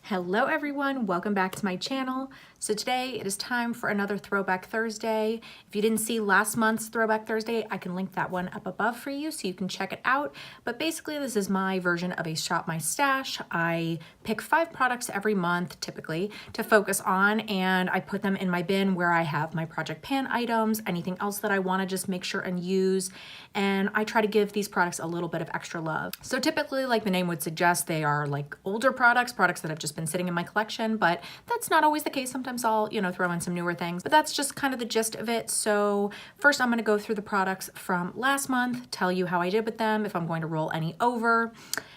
Hello everyone, welcome back to my channel. So today it is time for another Throwback Thursday. If you didn't see last month's Throwback Thursday, I can link that one up above for you so you can check it out. But basically this is my version of a Shop My Stash. I pick 5 products every month typically to focus on, and I put them in my bin where I have my project pan items, anything else that I want to just make sure and use, and I try to give these products a little bit of extra love. So typically, like the name would suggest, they are like older products that have just been sitting in my collection, but that's not always the case. Sometimes I'll, throw in some newer things, but that's just kind of the gist of it. So first I'm going to go through the products from last month, tell you how I did with them, if I'm going to roll any over,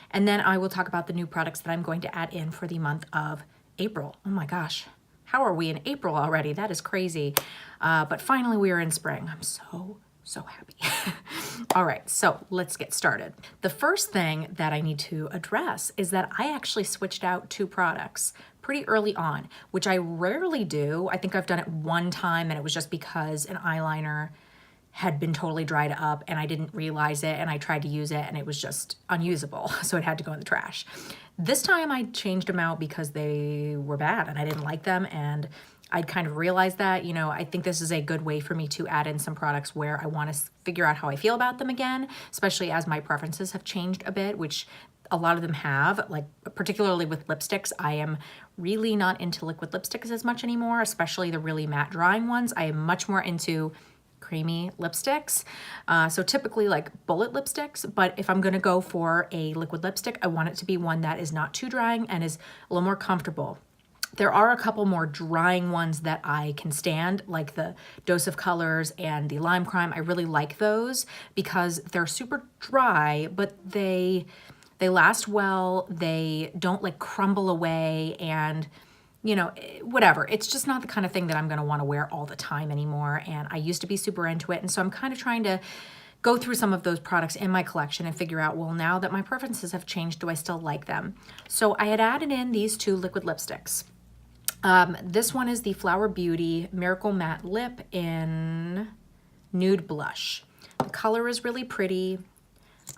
and then I will talk about the new products that I'm going to add in for the month of April. Oh my gosh, how are we in April already? That is crazy. But finally we are in spring. I'm so happy. All right, so let's get started. The first thing that I need to address is that I actually switched out 2 products pretty early on, which I rarely do. I think I've done it one time, and it was just because an eyeliner had been totally dried up and I didn't realize it, and I tried to use it and it was just unusable, so it had to go in the trash. This time I changed them out because they were bad and I didn't like them, and I'd kind of realized that, I think this is a good way for me to add in some products where I want to figure out how I feel about them again, especially as my preferences have changed a bit, which a lot of them have, like particularly with lipsticks. I am really not into liquid lipsticks as much anymore, especially the really matte drying ones. I am much more into creamy lipsticks. So typically like bullet lipsticks, but if I'm gonna go for a liquid lipstick, I want it to be one that is not too drying and is a little more comfortable. There are a couple more drying ones that I can stand, like the Dose of Colors and the Lime Crime. I really like those because they're super dry, but they last well, they don't like crumble away, and whatever. It's just not the kind of thing that I'm gonna wanna wear all the time anymore, and I used to be super into it, and so I'm kind of trying to go through some of those products in my collection and figure out, well, now that my preferences have changed, do I still like them? So I had added in these 2 liquid lipsticks. This one is the Flower Beauty Miracle Matte Lip in Nude Blush. The color is really pretty.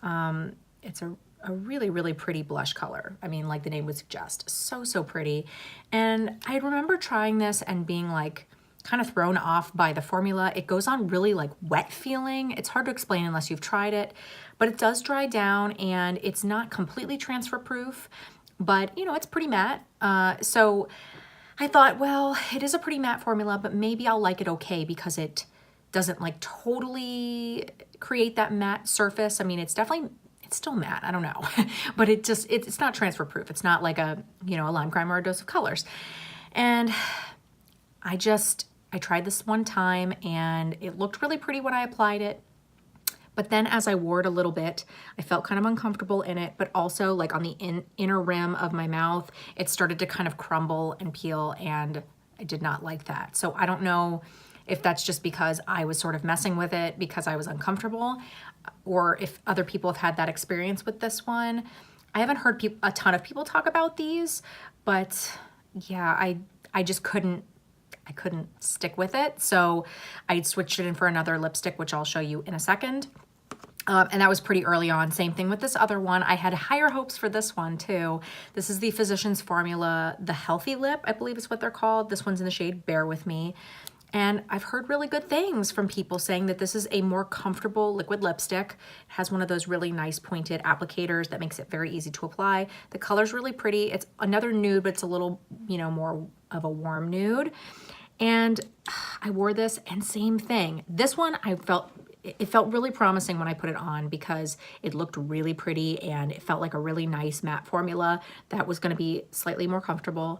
It's a really, really pretty blush color. I mean, like the name would suggest, so pretty. And I remember trying this and being like kind of thrown off by the formula. It goes on really like wet feeling. It's hard to explain unless you've tried it, but it does dry down and it's not completely transfer proof, but it's pretty matte. So I thought, well, it is a pretty matte formula, but maybe I'll like it okay because it doesn't like totally create that matte surface. I mean, it's still matte, I don't know, but it's not transfer proof. It's not like a Lime Crime or a Dose of Colors. And I tried this one time and it looked really pretty when I applied it. But then as I wore it a little bit, I felt kind of uncomfortable in it, but also like on the inner rim of my mouth, it started to kind of crumble and peel, and I did not like that. So I don't know if that's just because I was sort of messing with it because I was uncomfortable, or if other people have had that experience with this one. I haven't heard a ton of people talk about these, but yeah, I just couldn't stick with it. So I switched it in for another lipstick, which I'll show you in a second. And that was pretty early on. Same thing with this other one. I had higher hopes for this one too. This is the Physicians Formula, the Healthy Lip, I believe is what they're called. This one's in the shade Bear With Me. And I've heard really good things from people saying that this is a more comfortable liquid lipstick. It has one of those really nice pointed applicators that makes it very easy to apply. The color's really pretty. It's another nude, but it's a little, more of a warm nude. And I wore this and same thing. This one, it felt really promising when I put it on because it looked really pretty and it felt like a really nice matte formula that was gonna be slightly more comfortable.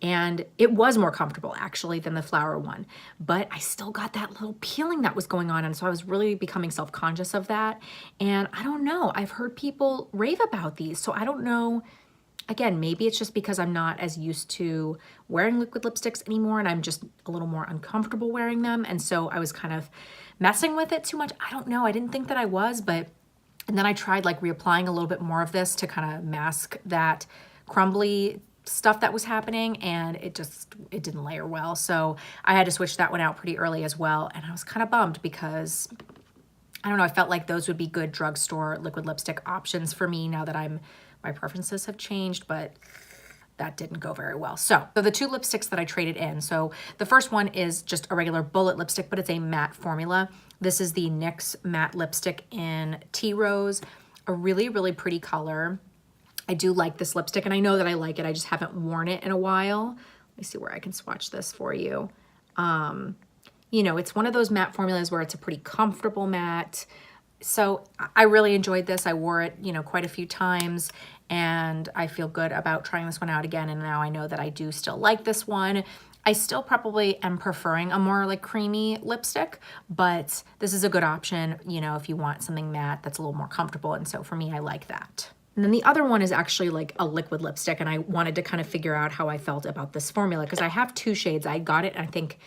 And it was more comfortable actually than the flower one, but I still got that little peeling that was going on. And so I was really becoming self-conscious of that. And I don't know, I've heard people rave about these. So I don't know, again, maybe it's just because I'm not as used to wearing liquid lipsticks anymore and I'm just a little more uncomfortable wearing them. And so I was kind of messing with it too much. I don't know, I didn't think that I was, and then I tried like reapplying a little bit more of this to kind of mask that crumbly stuff that was happening, and it didn't layer well. So I had to switch that one out pretty early as well. And I was kind of bummed because I don't know, I felt like those would be good drugstore liquid lipstick options for me now that my preferences have changed, but that didn't go very well. So the two lipsticks that I traded in. So the first one is just a regular bullet lipstick, but it's a matte formula. This is the NYX matte lipstick in Tea Rose, a really, really pretty color. I do like this lipstick, and I know that I like it. I just haven't worn it in a while. Let me see where I can swatch this for you. You know, it's one of those matte formulas where it's a pretty comfortable matte. So I really enjoyed this. I wore it, you know, quite a few times, and I feel good about trying this one out again. And now I know that I do still like this one. I still probably am preferring a more like creamy lipstick, but this is a good option, you know, if you want something matte that's a little more comfortable. And so for me, I like that. And then the other one is actually like a liquid lipstick, and I wanted to kind of figure out how I felt about this formula because I have two shades. I got it, I think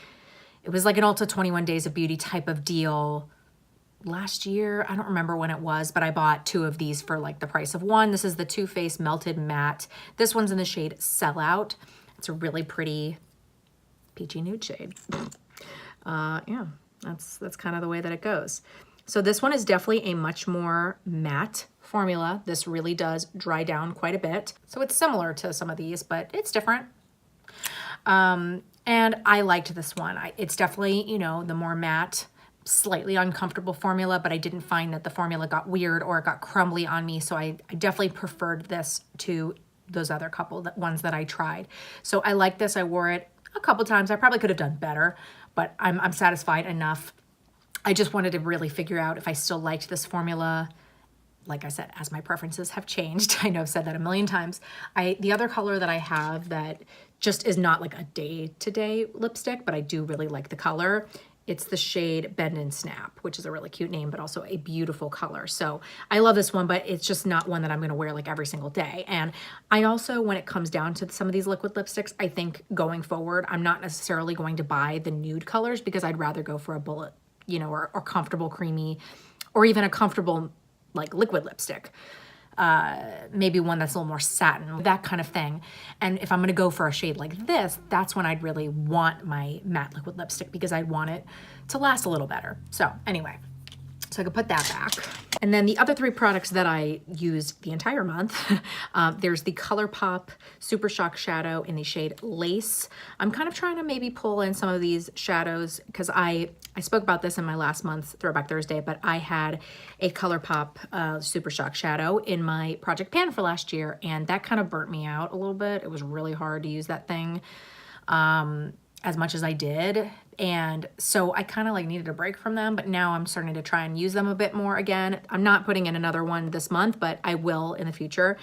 it was like an Ulta 21 Days of Beauty type of deal last year. I don't remember when it was, but I bought two of these for like the price of one. This is the Too Faced Melted Matte. This one's in the shade Sellout. It's a really pretty peachy nude shade. Yeah, that's kind of the way that it goes. So this one is definitely a much more matte formula. This really does dry down quite a bit. So it's similar to some of these, but it's different. And I liked this one. It's definitely, you know, the more matte, slightly uncomfortable formula, but I didn't find that the formula got weird or it got crumbly on me. So I definitely preferred this to those other couple ones that I tried. So I like this. I wore it a couple times. I probably could have done better, but I'm satisfied enough. I just wanted to really figure out if I still liked this formula. Like I said, as my preferences have changed, I know I've said that a million times. The other color that I have that just is not like a day-to-day lipstick, but I do really like the color. It's the shade Bend and Snap, which is a really cute name, but also a beautiful color. So I love this one, but it's just not one that I'm gonna wear like every single day. And I also, when it comes down to some of these liquid lipsticks, I think going forward, I'm not necessarily going to buy the nude colors because I'd rather go for a bullet, you know, or comfortable creamy, or even a comfortable like liquid lipstick. Maybe one that's a little more satin, that kind of thing. And if I'm gonna go for a shade like this, that's when I'd really want my matte liquid lipstick because I'd want it to last a little better. So anyway, so I could put that back. And then the other three products that I used the entire month, there's the Colourpop Super Shock Shadow in the shade Lace. I'm kind of trying to maybe pull in some of these shadows because I spoke about this in my last month's Throwback Thursday, but I had a Colourpop Super Shock Shadow in my Project Pan for last year, and that kind of burnt me out a little bit. It was really hard to use that thing as much as I did. And so I kind of like needed a break from them, but now I'm starting to try and use them a bit more again. I'm not putting in another one this month, but I will in the future.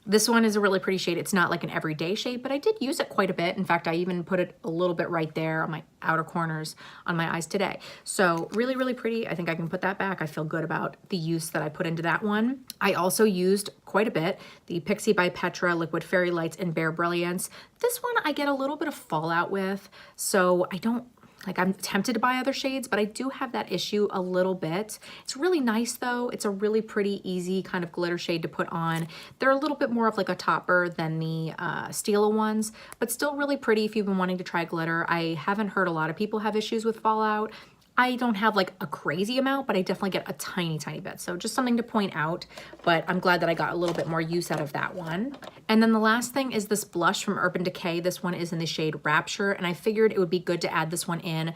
This one is a really pretty shade. It's not like an everyday shade, but I did use it quite a bit. In fact, I even put it a little bit right there on my outer corners on my eyes today. So really, really pretty. I think I can put that back. I feel good about the use that I put into that one. I also used quite a bit the Pixi by Petra Liquid Fairy Lights in Bare Brilliance. This one I get a little bit of fallout with, so I don't, like I'm tempted to buy other shades, but I do have that issue a little bit. It's really nice though. It's a really pretty, easy kind of glitter shade to put on. They're a little bit more of like a topper than the Stila ones, but still really pretty if you've been wanting to try glitter. I haven't heard a lot of people have issues with fallout. I don't have like a crazy amount, but I definitely get a tiny, tiny bit. So just something to point out, but I'm glad that I got a little bit more use out of that one. And then the last thing is this blush from Urban Decay. This one is in the shade Rapture, and I figured it would be good to add this one in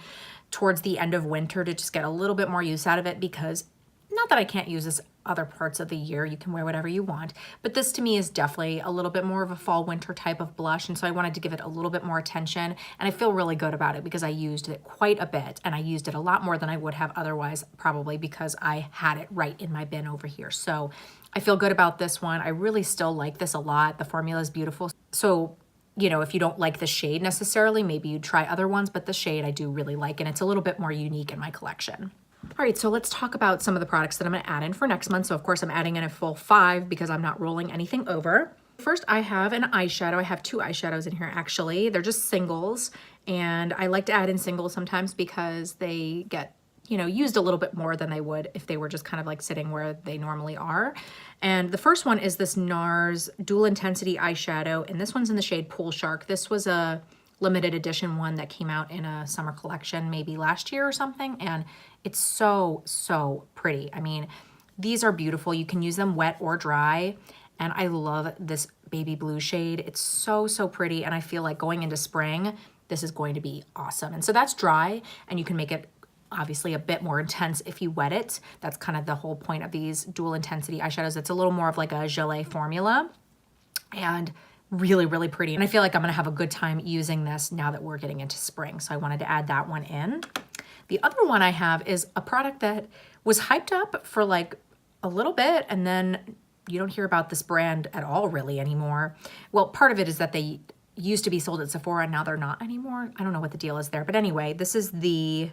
towards the end of winter to just get a little bit more use out of it, because not that I can't use this other parts of the year, you can wear whatever you want, but this to me is definitely a little bit more of a fall winter type of blush, and so I wanted to give it a little bit more attention, and I feel really good about it because I used it quite a bit, and I used it a lot more than I would have otherwise, probably because I had it right in my bin over here. So I feel good about this one. I really still like this a lot. The formula is beautiful. So, you know, if you don't like the shade necessarily, maybe you'd try other ones, but the shade I do really like, and it's a little bit more unique in my collection. All right, so let's talk about some of the products that I'm gonna add in for next month. So of course I'm adding in a full 5 because I'm not rolling anything over. First, I have an eyeshadow. I have 2 eyeshadows in here actually. They're just singles, and I like to add in singles sometimes because they get, you know, used a little bit more than they would if they were just kind of like sitting where they normally are. And the first one is this NARS Dual Intensity eyeshadow, and this one's in the shade Pool Shark. This was a limited edition one that came out in a summer collection maybe last year or something, and it's so, so pretty. I mean, these are beautiful. You can use them wet or dry, and I love this baby blue shade. It's so, so pretty. And I feel like going into spring, this is going to be awesome. And so that's dry, and you can make it obviously a bit more intense if you wet it. That's kind of the whole point of these dual intensity eyeshadows. It's a little more of like a gelée formula and really, really pretty. And I feel like I'm gonna have a good time using this now that we're getting into spring. So I wanted to add that one in. The other one I have is a product that was hyped up for like a little bit, and then you don't hear about this brand at all really anymore. Well, part of it is that they used to be sold at Sephora and now they're not anymore. I don't know what the deal is there. But anyway, this is the,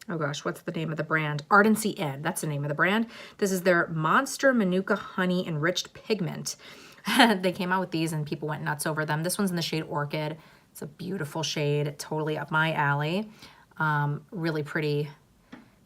oh gosh, what's the name of the brand? Ardency Inn, that's the name of the brand. This is their Monster Manuka Honey Enriched Pigment. They came out with these and people went nuts over them. This one's in the shade Orchid. It's a beautiful shade, totally up my alley. Really pretty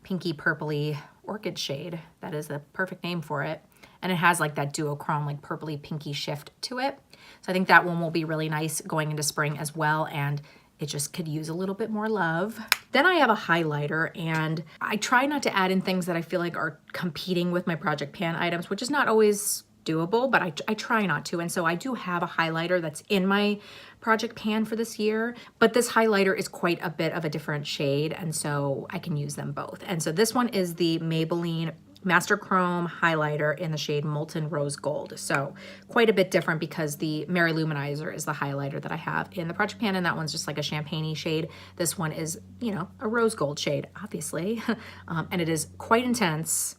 pinky purpley orchid shade. That is the perfect name for it. And it has like that duochrome, like purpley pinky shift to it. So I think that one will be really nice going into spring as well. And it just could use a little bit more love. Then I have a highlighter, and I try not to add in things that I feel like are competing with my Project Pan items, which is not always doable, but I try not to. And so I do have a highlighter that's in my Project Pan for this year, but this highlighter is quite a bit of a different shade, and so I can use them both. And so this one is the Maybelline Master Chrome highlighter in the shade Molten Rose Gold. So quite a bit different because the Mary Luminizer is the highlighter that I have in the Project Pan, and that one's just like a champagne-y shade. This one is, you know, a rose gold shade, obviously. And it is quite intense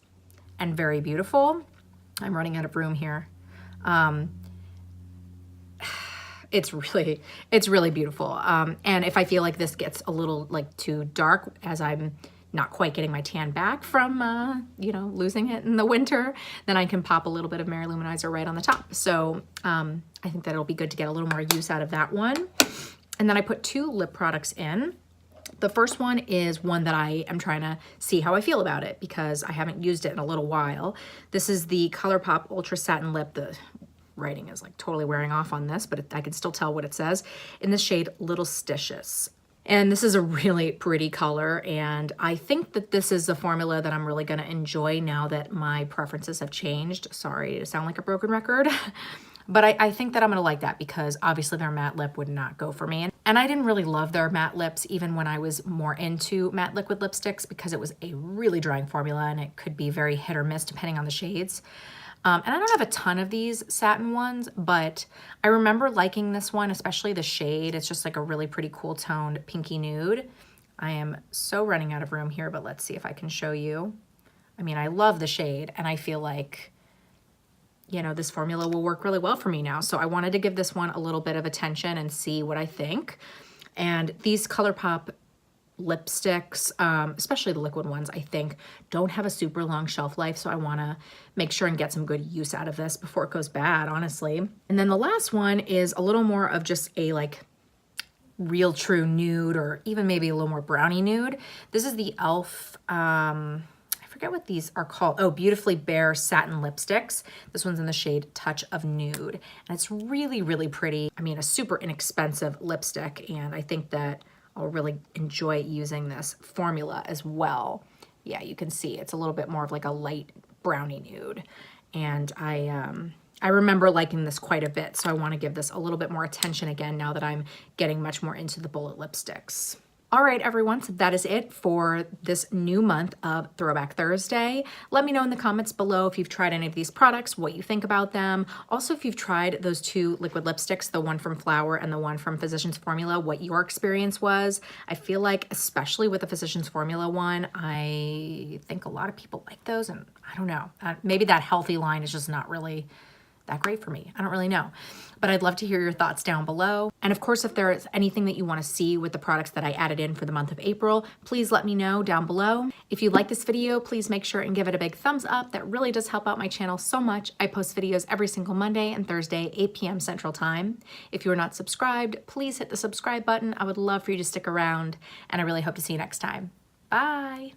and very beautiful. I'm running out of room here. It's really beautiful. And if I feel like this gets a little like too dark as I'm not quite getting my tan back from, you know, losing it in the winter, then I can pop a little bit of Mary Luminizer right on the top. So I think that it'll be good to get a little more use out of that one. And then I put 2 lip products in. The first one is one that I am trying to see how I feel about it because I haven't used it in a little while. This is the Colourpop Ultra Satin Lip. The writing is like totally wearing off on this, but I can still tell what it says, in the shade Littlestitious. And this is a really pretty color, and I think that this is a formula that I'm really gonna enjoy now that my preferences have changed. Sorry to sound like a broken record. But I think that I'm gonna like that because obviously their matte lip would not go for me. And I didn't really love their matte lips even when I was more into matte liquid lipsticks because it was a really drying formula and it could be very hit or miss depending on the shades. And I don't have a ton of these satin ones, but I remember liking this one, especially the shade. It's just like a really pretty cool toned pinky nude. I am so running out of room here, but let's see if I can show you. I mean, I love the shade and I feel like, you know, this formula will work really well for me now. So I wanted to give this one a little bit of attention and see what I think. And these Colourpop lipsticks, especially the liquid ones, I think don't have a super long shelf life. So I want to make sure and get some good use out of this before it goes bad, honestly. And then the last one is a little more of just a like real true nude, or even maybe a little more brownie nude. This is the e.l.f. I forget what these are called. Oh, Beautifully Bare Satin Lipsticks. This one's in the shade Touch of Nude. And it's really, really pretty. I mean, a super inexpensive lipstick. And I think that I'll really enjoy using this formula as well. Yeah, you can see it's a little bit more of like a light brownie nude. And I remember liking this quite a bit. So I want to give this a little bit more attention again now that I'm getting much more into the bullet lipsticks. All right, everyone, so that is it for this new month of Throwback Thursday. Let me know in the comments below if you've tried any of these products, what you think about them. Also, if you've tried those 2 liquid lipsticks, the one from Flower and the one from Physicians Formula, what your experience was. I feel like, especially with the Physicians Formula one, I think a lot of people like those, and I don't know. Maybe that healthy line is just not really that great for me. I don't really know. But I'd love to hear your thoughts down below. And of course, if there is anything that you want to see with the products that I added in for the month of April, please let me know down below. If you like this video, please make sure and give it a big thumbs up. That really does help out my channel so much. I post videos every single Monday and Thursday, 8 p.m. Central Time. If you are not subscribed, please hit the subscribe button. I would love for you to stick around, and I really hope to see you next time. Bye.